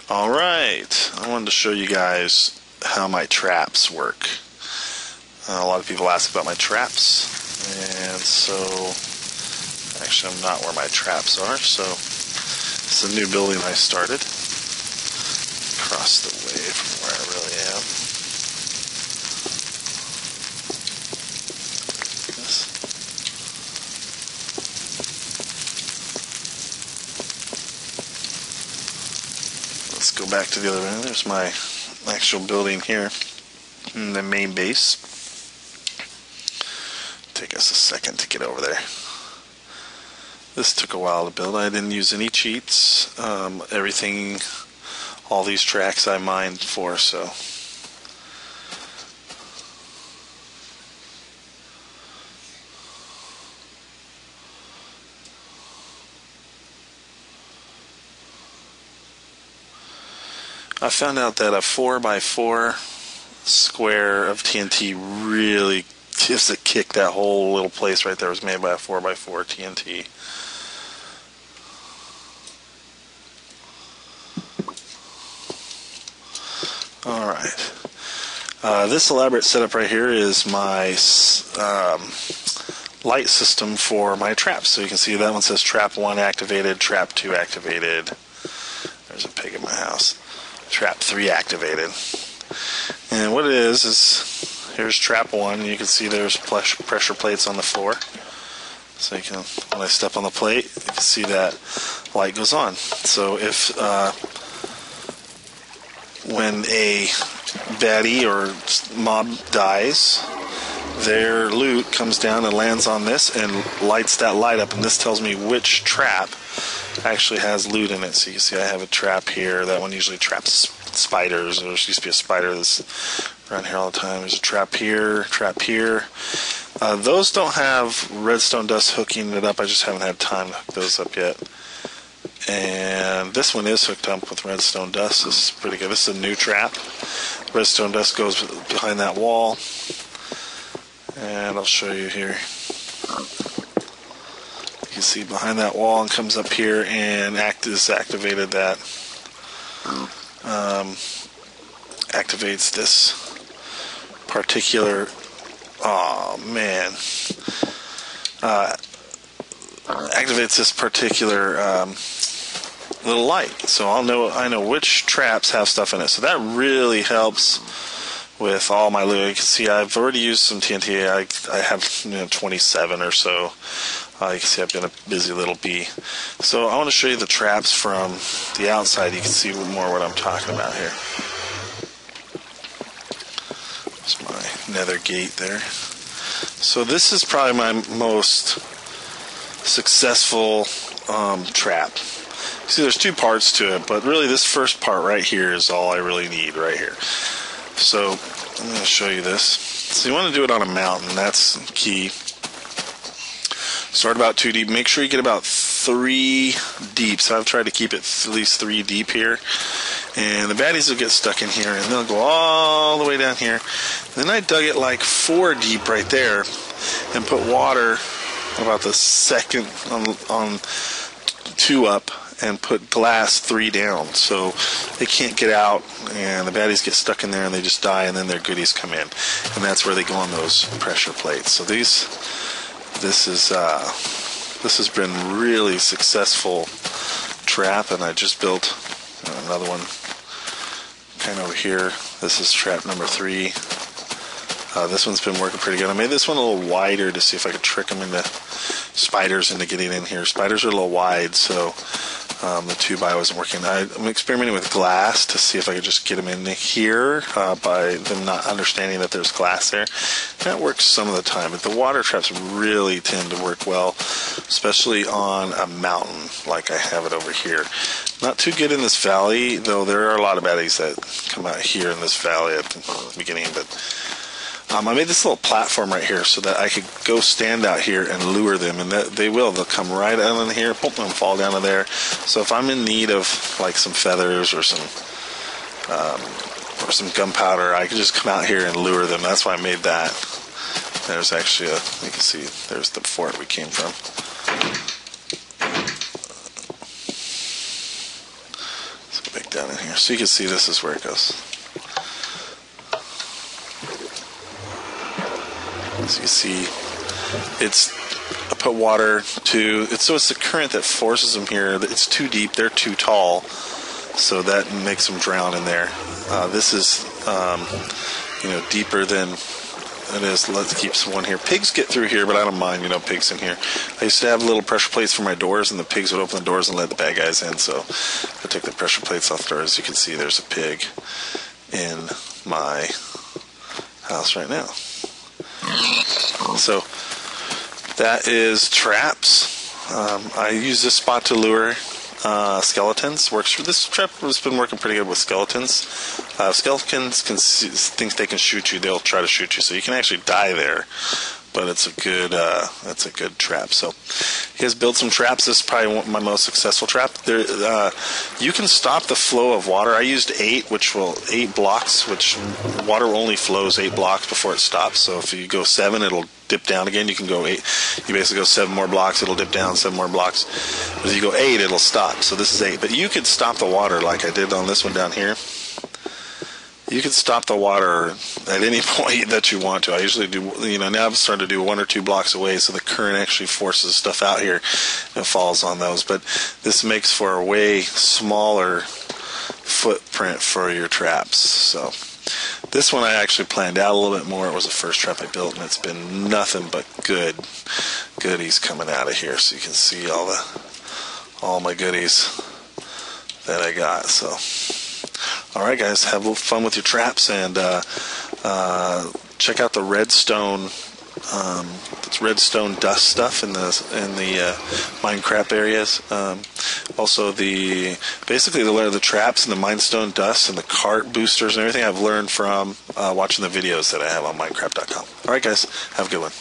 Alright, I wanted to show you guys how my traps work. A lot of people ask about my traps, and so actually I'm not where my traps are, so it's a new building I started across the way from where I really am. Let's go back to the other end. There's my actual building here in the main base. Take us a second to get over there. This took a while to build. I didn't use any cheats. Everything, all these tracks I mined for, so. I found out that a 4x4 square of TNT really gives a kick. That whole little place right there was made by a 4x4 TNT. Alright. This elaborate setup right here is my light system for my traps. So you can see that one says trap 1 activated, trap 2 activated. There's a pig in my house. Trap 3 activated. And what it is here's trap 1. You can see there's pressure plates on the floor. So you can, when I step on the plate, you can see that light goes on. So if when a baddie or mob dies, their loot comes down and lands on this and lights that light up, and this tells me which trap actually has loot in it. So you can see I have a trap here. That one usually traps spiders. There used to be a spider that's around here all the time. There's a trap here, trap here. Those don't have redstone dust hooking it up. I just haven't had time to hook those up yet. And this one is hooked up with redstone dust. This is pretty good. This is a new trap. Redstone dust goes behind that wall. And I'll show you here. You can see behind that wall and comes up here and activated that. Activates this particular. Oh man. Activates this particular little light. So I know which traps have stuff in it. So that really helps with all my loot. You can see I've already used some TNT. I have 27 or so. You can see I've been a busy little bee. So I want to show you the traps from the outside. You can see more what I'm talking about here. There's my nether gate there. So this is probably my most successful trap. See, there's two parts to it, but really this first part right here is all I really need right here. So I'm going to show you this. So you want to do it on a mountain. That's key. Start about 2 deep. Make sure you get about 3 deep. So I've tried to keep it at least 3 deep here. And the baddies will get stuck in here, and they'll go all the way down here. And then I dug it like 4 deep right there and put water about the second on 2 up and put glass 3 down, so they can't get out, and the baddies get stuck in there and they just die, and then their goodies come in, and that's where they go on those pressure plates. So this has been really successful trap, and I just built another one kind of over here. This is trap number 3. This one's been working pretty good. I made this one a little wider to see if I could trick them into spiders into getting in here. Spiders are a little wide, so the 2x wasn't working. I'm experimenting with glass to see if I could just get them in here by them not understanding that there's glass there. That works some of the time, but the water traps really tend to work well, especially on a mountain like I have it over here. Not too good in this valley, though there are a lot of baddies that come out here in this valley at the beginning, but I made this little platform right here so that I could go stand out here and lure them, and they'll come right out in here, boom, and fall down to there. So if I'm in need of like some feathers or some gunpowder, I can just come out here and lure them. That's why I made that. There's actually you can see there's the fort we came from. So Get back down in here so you can see this is where it goes. As you see, I put water to so it's the current that forces them here. It's too deep, they're too tall, so that makes them drown in there. This is deeper than it is. Let's keep one here. Pigs get through here, but I don't mind, pigs in here. I used to have little pressure plates for my doors, and the pigs would open the doors and let the bad guys in, so I took the pressure plates off the doors. As you can see, there's a pig in my house right now. So that is traps. I use this spot to lure skeletons. This trap has been working pretty good with skeletons. Skeletons think they can shoot you. They'll try to shoot you, so you can actually die there. But it's a good trap. So he has built some traps. This is probably my most successful trap. You can stop the flow of water. I used 8 blocks, which water only flows 8 blocks before it stops. So if you go 7, it'll dip down again. You can go 8. You basically go 7 more blocks, it'll dip down 7 more blocks. But if you go 8, it'll stop. So this is 8. But you could stop the water like I did on this one down here. You can stop the water at any point that you want to. I usually do, now I'm starting to do 1 or 2 blocks away, so the current actually forces stuff out here and it falls on those. But this makes for a way smaller footprint for your traps. So this one I actually planned out a little bit more. It was the first trap I built, and it's been nothing but goodies coming out of here. So you can see all my goodies that I got. So. Alright guys, have a little fun with your traps, and check out the redstone dust stuff in the Minecraft areas. Also basically the traps and the Mindstone dust and the cart boosters and everything I've learned from watching the videos that I have on Minecraft.com. Alright guys, have a good one.